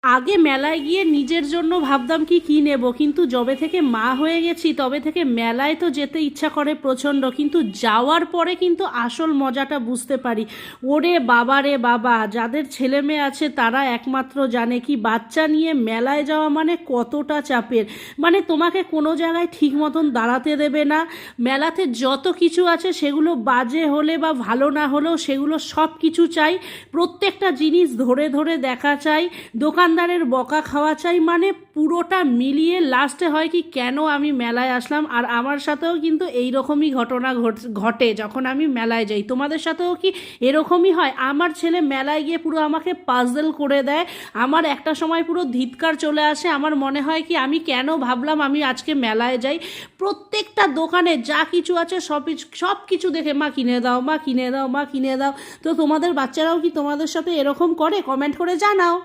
আগে মেলায় গিয়ে নিজের জন্য ভাবতাম কি কী নেব, কিন্তু যবে থেকে মা হয়ে গেছি তবে থেকে মেলায় তো যেতে ইচ্ছা করে প্রচণ্ড, কিন্তু যাওয়ার পরে কিন্তু আসল মজাটা বুঝতে পারি। ওরে বাবা রে বাবা, যাদের ছেলে মেয়ে আছে তারা একমাত্র জানে কি বাচ্চা নিয়ে মেলায় যাওয়া মানে কতটা চাপের। মানে তোমাকে কোনো জায়গায় ঠিক মতন দাঁড়াতে দেবে না। মেলাতে যত কিছু আছে সেগুলো বাজে হলে বা ভালো না হলেও সেগুলো সব কিছু চাই, প্রত্যেকটা জিনিস ধরে ধরে দেখা চাই, দোকানদারের বকা খাওয়া চাই, মানে পুরোটা মিলিয়ে লাস্টে হয় কি কেন আমি মেলায় আসলাম। আর আমার সাথেও কিন্তু এই রকমই ঘটনা ঘটে যখন আমি মেলায় যাই। তোমাদের সাথেও কি এরকমই হয়? আমার ছেলে মেলায় গিয়ে পুরো আমাকে পাজল করে দেয়। আমার একটা সময় পুরো ধিক্কার চলে আসে, আমার মনে হয় কি আমি কেন ভাবলাম আমি আজকে মেলায় যাই। প্রত্যেকটা দোকানে যা কিছু আছে সব কিছু দেখে মা কিনে দাও, মা কিনে দাও, মা কিনে দাও। তো তোমাদের বাচ্চারাও কি তোমাদের সাথে এরকম করে? কমেন্ট করে জানাও।